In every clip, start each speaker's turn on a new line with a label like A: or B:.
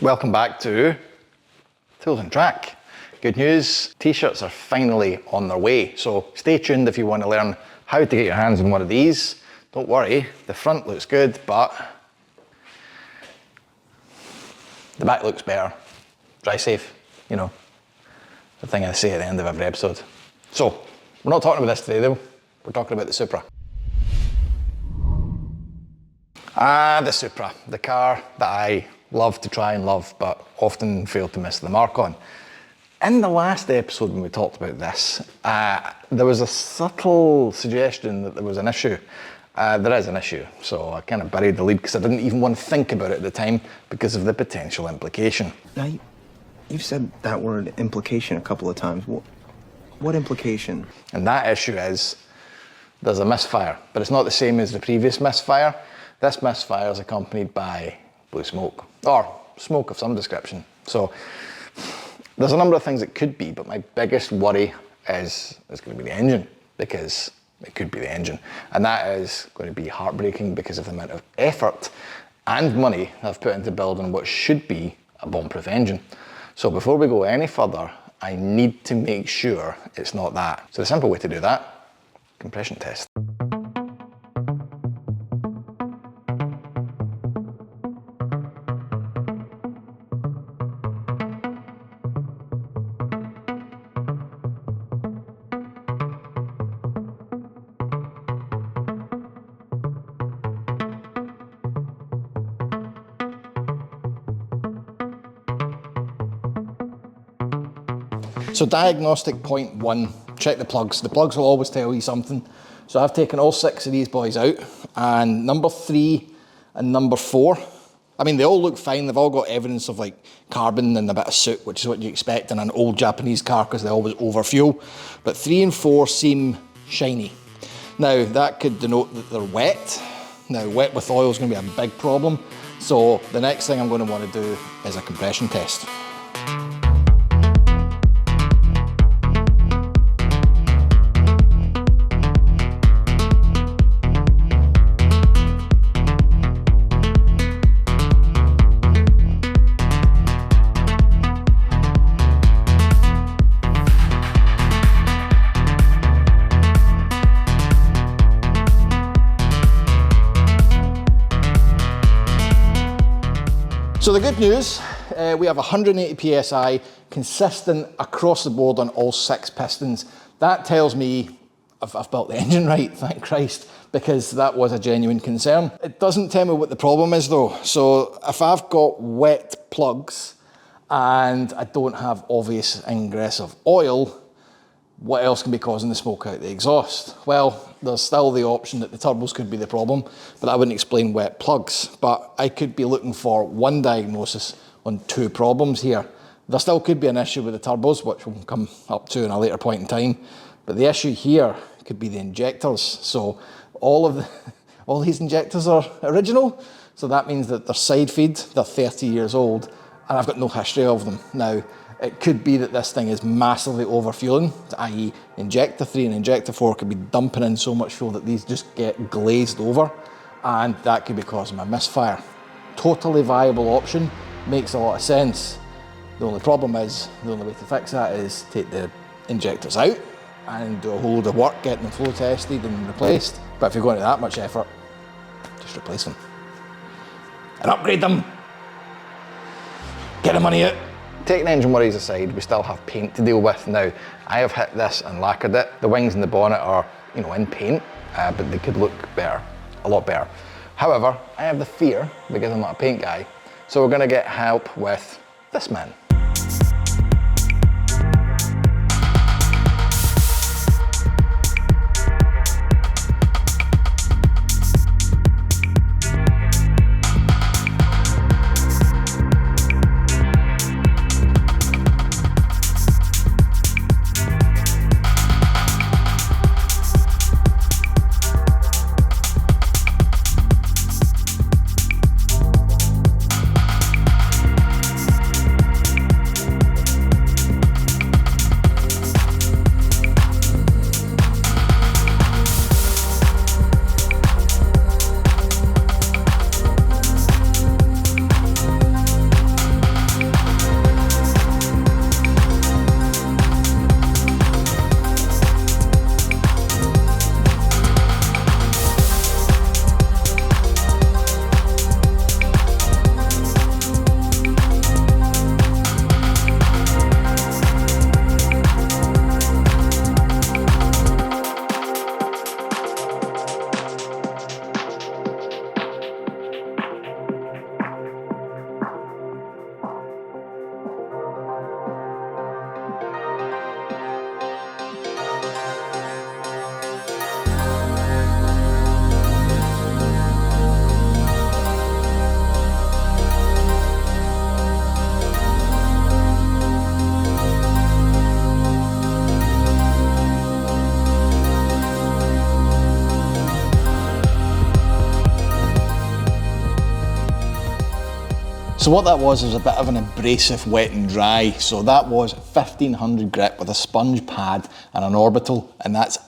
A: Welcome back to Tools and Track. Good news, t-shirts are finally on their way, so stay tuned if you want to learn how to get your hands on one of these. Don't worry, the front looks good, but the back looks better. Dry safe, you know, the thing I say at the end of every episode. So, we're not talking about this today though, we're talking about the Supra. The Supra, the car that I love to try and love, but often fail to miss the mark on. In the last episode when we talked about this, there was a subtle suggestion that there was an issue. There is an issue, so I kind of buried the lead because I didn't even want to think about it at the time because of the potential implication.
B: Now, you've said that word implication a couple of times. What implication?
A: And that issue is, there's a misfire, but it's not the same as the previous misfire. This misfire is accompanied by blue smoke, or smoke of some description. So there's a number of things it could be, but my biggest worry is it's going to be the engine, because it could be the engine. And that is going to be heartbreaking because of the amount of effort and money I've put into building what should be a bomb-proof engine. So before we go any further, I need to make sure it's not that. So the simple way to do that, compression test. So diagnostic point 1, check the plugs. The plugs will always tell you something. So I've taken all 6 of these boys out, and number 3 and number 4, I mean, they all look fine. They've all got evidence of like carbon and a bit of soot, which is what you expect in an old Japanese car because they always overfuel. But 3 and 4 seem shiny. Now that could denote that they're wet. Now wet with oil is going to be a big problem. So the next thing I'm going to want to do is a compression test. So the good news, we have 180 PSI, consistent across the board on all 6 pistons. That tells me I've built the engine right, thank Christ, because that was a genuine concern. It doesn't tell me what the problem is though. So if I've got wet plugs and I don't have obvious ingress of oil, what else can be causing the smoke out the exhaust? Well, there's still the option that the turbos could be the problem, but that wouldn't explain wet plugs. But I could be looking for one diagnosis on 2 problems here. There still could be an issue with the turbos, which we'll come up to in a later point in time. But the issue here could be the injectors. So all these injectors are original. So that means that they're side feed, they're 30 years old, and I've got no history of them. Now, it could be that this thing is massively overfueling, i.e. injector 3 and injector 4 could be dumping in so much fuel that these just get glazed over, and that could be causing a misfire. Totally viable option, makes a lot of sense. The only problem is, the only way to fix that is take the injectors out and do a whole load of work getting them flow tested and replaced. But if you're going to that much effort, just replace them. And upgrade them. Get the money out. Taking engine worries aside, we still have paint to deal with. Now, I have hit this and lacquered it. The wings and the bonnet are, you know, in paint, but they could look better, a lot better. However, I have the fear, because I'm not a paint guy, so we're gonna get help with this man. So what that was a bit of an abrasive wet and dry. So that was 1500 grit with a sponge pad and an orbital, and that's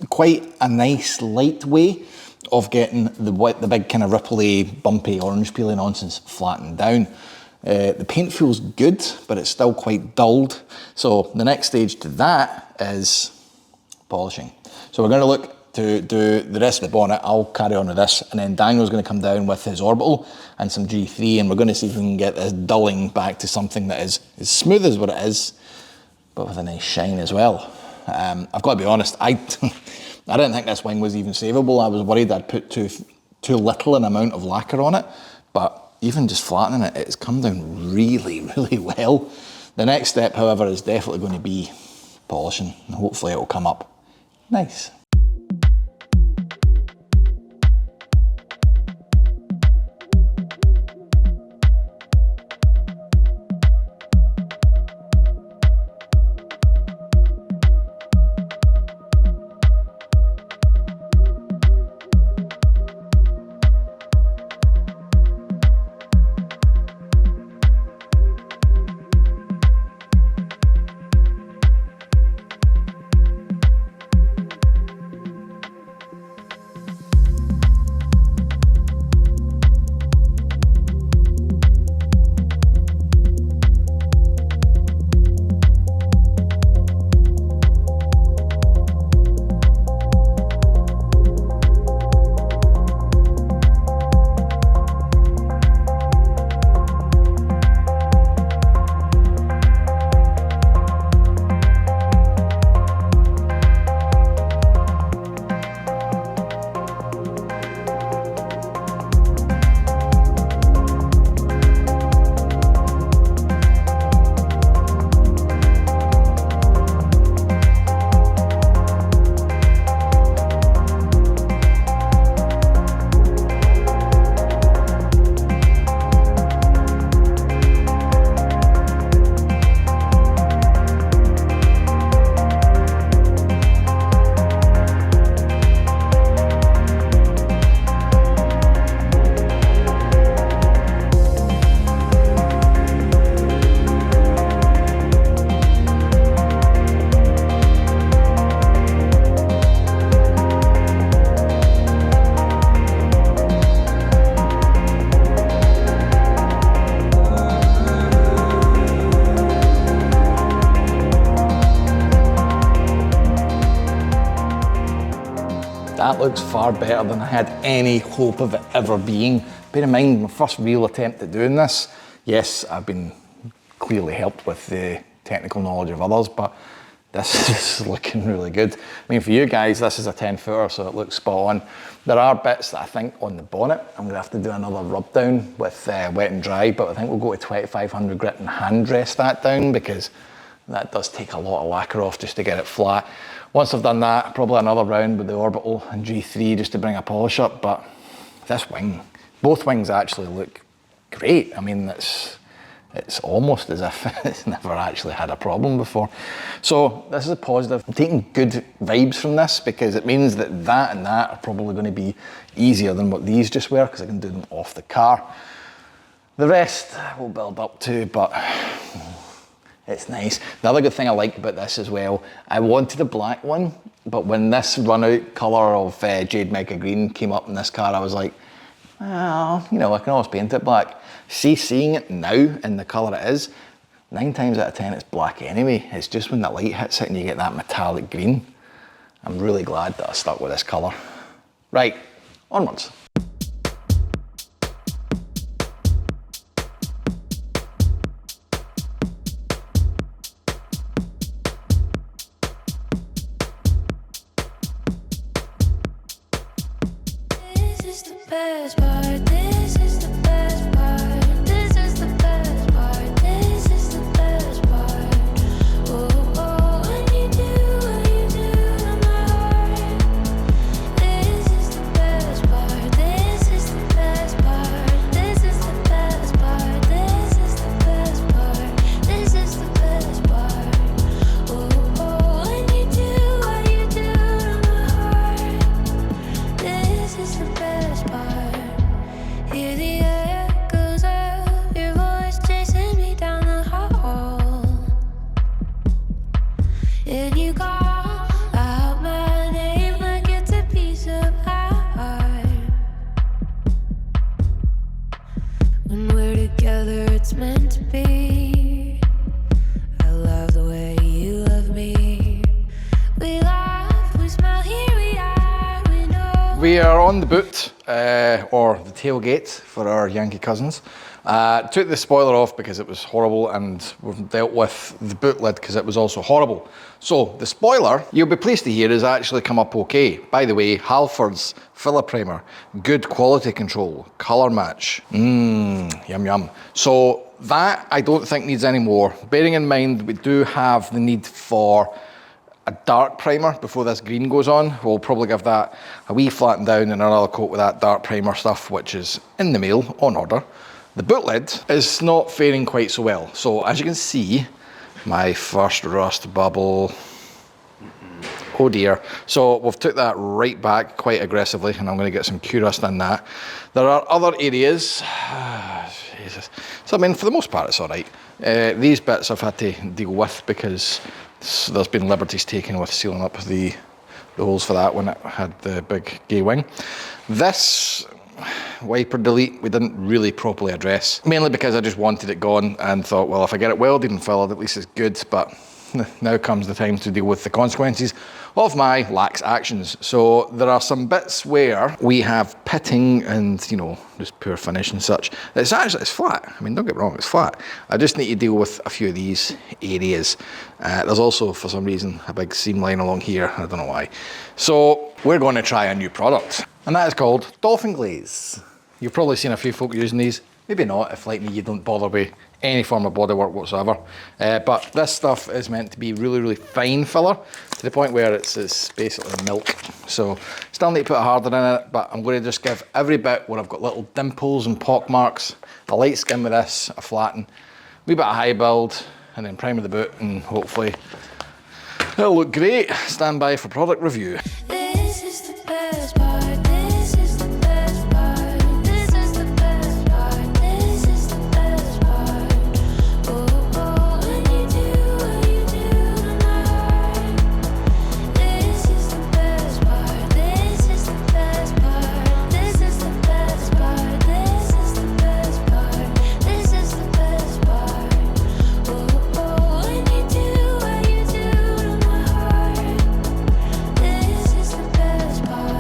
A: quite a nice light way of getting the big kind of ripply, bumpy, orange peely nonsense flattened down. The paint feels good, but it's still quite dulled. So the next stage to that is polishing. So we're going to look to do the rest of the bonnet. I'll carry on with this, and then Daniel's going to come down with his orbital and some G3, and we're going to see if we can get this dulling back to something that is as smooth as what it is, but with a nice shine as well. I've got to be honest, I didn't think this wing was even savable. I was worried I'd put too little an amount of lacquer on it, but even just flattening it, it's come down really, really well. The next step, however, is definitely going to be polishing, and hopefully it will come up nice. That looks far better than I had any hope of it ever being. Bear in mind, my first real attempt at doing this, yes, I've been clearly helped with the technical knowledge of others, but this is looking really good. I mean, for you guys, this is a 10 footer, so it looks spot on. There are bits that I think on the bonnet, I'm gonna have to do another rub down with wet and dry, but I think we'll go to 2500 grit and hand dress that down, because that does take a lot of lacquer off just to get it flat. Once I've done that, probably another round with the orbital and G3 just to bring a polish up, but this wing, both wings actually look great. I mean, it's almost as if it's never actually had a problem before. So this is a positive. I'm taking good vibes from this, because it means that and that are probably going to be easier than what these just were, because I can do them off the car. The rest we'll build up to, but it's nice. The other good thing I like about this as well, I wanted a black one, but when this run out colour of Jade Mega Green came up in this car, I was like, well, you know, I can always paint it black. Seeing it now in the colour it is, 9 times out of 10 it's black anyway. It's just when the light hits it and you get that metallic green. I'm really glad that I stuck with this colour. Right, onwards.
C: This is the best part. When we're together, it's meant to be. I love the way you love me. We laugh, we smile, here we are, we know.
A: We are on the boot, or the tailgate for our Yankee cousins. Took the spoiler off because it was horrible, and we've dealt with the boot lid because it was also horrible. So the spoiler, you'll be pleased to hear, has actually come up okay. By the way, Halford's filler primer, good quality control, colour match. Yum yum. So that I don't think needs any more. Bearing in mind we do have the need for a dark primer before this green goes on. We'll probably give that a wee flatten down and another coat with that dark primer stuff, which is in the mail, on order. The boot lid is not faring quite so well. So as you can see, my first rust bubble. Oh dear. So we've took that right back quite aggressively, and I'm going to get some Q-rust in that. There are other areas. Jesus. So I mean, for the most part, it's all right. These bits I've had to deal with because there's been liberties taken with sealing up the holes for that when it had the big gay wing. This wiper delete we didn't really properly address, mainly because I just wanted it gone and thought, well, if I get it welded and filled, at least it's good. But now comes the time to deal with the consequences of my lax actions. So there are some bits where we have pitting and, you know, just poor finish and such. It's flat. I mean, don't get me wrong, it's flat. I just need to deal with a few of these areas. There's also, for some reason, a big seam line along here. I don't know why. So we're going to try a new product, and that is called Dolphin Glaze. You've probably seen a few folk using these. Maybe not, if like me, you don't bother with any form of bodywork whatsoever. But this stuff is meant to be really, really fine filler, to the point where it's basically milk. So still need to put a hardener in it, but I'm going to just give every bit where I've got little dimples and pock marks a light skim with this, a flatten, a wee bit of high build, and then primer the boot, and hopefully it'll look great. Stand by for product review.
C: This is the best part. This is the best part. This is the best part. This is the best part. Oh, oh, when you do what you do to my heart. This is the best part. This is the best part. This is the best part. This is the best part. This is the best part. Oh, oh, when you do what you do to my heart. This is the best part.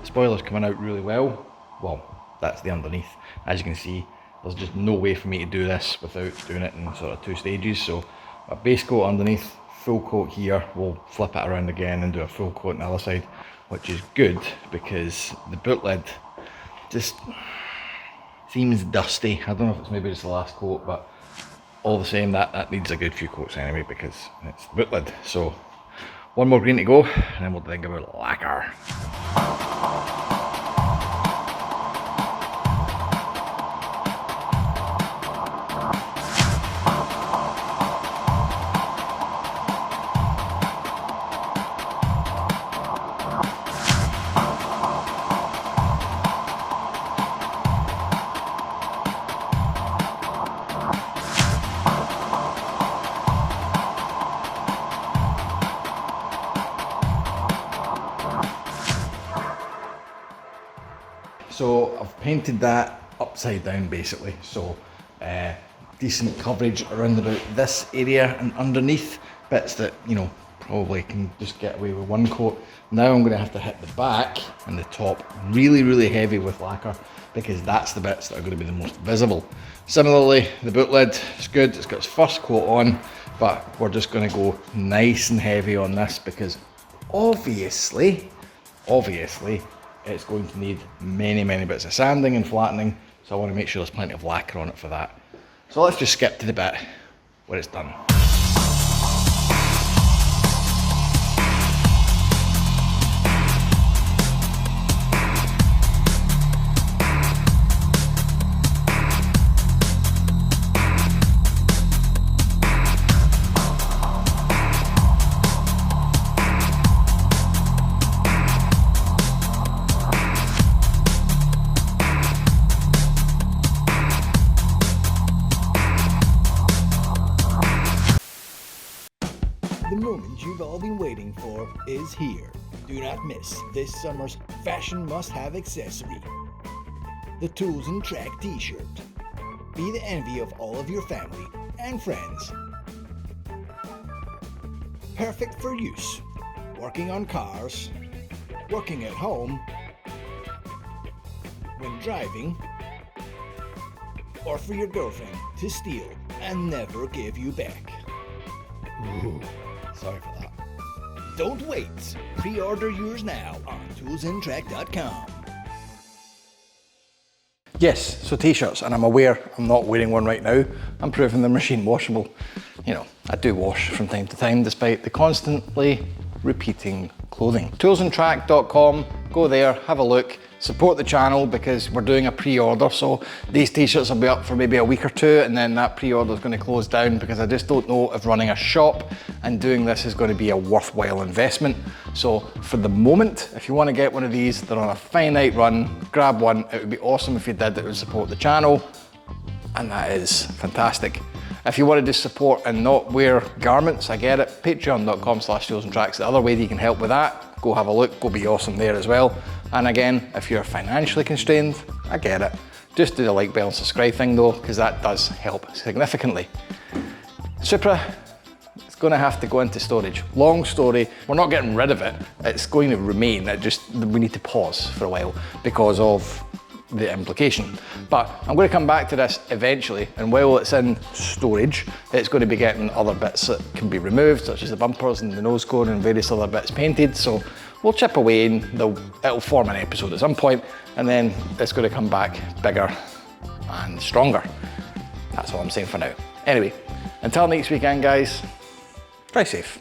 A: Spoiler's coming out really well. Well, that's the underneath. As you can see, there's just no way for me to do this without doing it in sort of 2 stages. So a base coat underneath, full coat here. We'll flip it around again and do a full coat on the other side, which is good because the boot lid just seems dusty. I don't know if it's maybe just the last coat, but all the same, that needs a good few coats anyway because it's the boot lid. So one more green to go, and then we'll think about lacquer. So I've painted that upside down basically, so decent coverage around about this area and underneath, bits that, you know, probably can just get away with one coat. Now I'm going to have to hit the back and the top really, really heavy with lacquer because that's the bits that are going to be the most visible. Similarly, the boot lid is good, it's got its first coat on, but we're just going to go nice and heavy on this because obviously it's going to need many, many bits of sanding and flattening, so I want to make sure there's plenty of lacquer on it for that. So let's just skip to the bit where it's done.
D: you've all been waiting for is here. Do not miss this summer's fashion must-have accessory. The Tools and Track t-shirt. Be the envy of all of your family and friends. Perfect for use. Working on cars, working at home, when driving, or for your girlfriend to steal and never give you back. Ooh, sorry for that. Don't wait. Pre-order yours now on toolsandtrack.com.
A: Yes, so t-shirts, and I'm aware I'm not wearing one right now. I'm proving they're machine washable. You know, I do wash from time to time despite the constantly repeating clothing. Toolsandtrack.com, go there, have a look, support the channel because we're doing a pre-order, so these t-shirts will be up for maybe a week or two, and then that pre-order is going to close down because I just don't know if running a shop and doing this is going to be a worthwhile investment. So for the moment, if you want to get one of these, they're on a finite run, grab one. It would be awesome if you did. It would support the channel, and that is fantastic. If you want to just support and not wear garments, I get it. Patreon.com/toolsandtracks, the other way that you can help with that. Go have a look, go be awesome there as well. And again, if you're financially constrained, I get it. Just do the like bell and subscribe thing though, because that does help significantly. Supra, it's going to have to go into storage. Long story, we're not getting rid of it. It's going to remain, we need to pause for a while because of the implication. But I'm going to come back to this eventually, and while it's in storage, it's going to be getting other bits that can be removed, such as the bumpers and the nose cone and various other bits painted. So we'll chip away and it'll form an episode at some point, and then it's going to come back bigger and stronger. That's all I'm saying for now. Anyway, until next weekend guys, drive safe.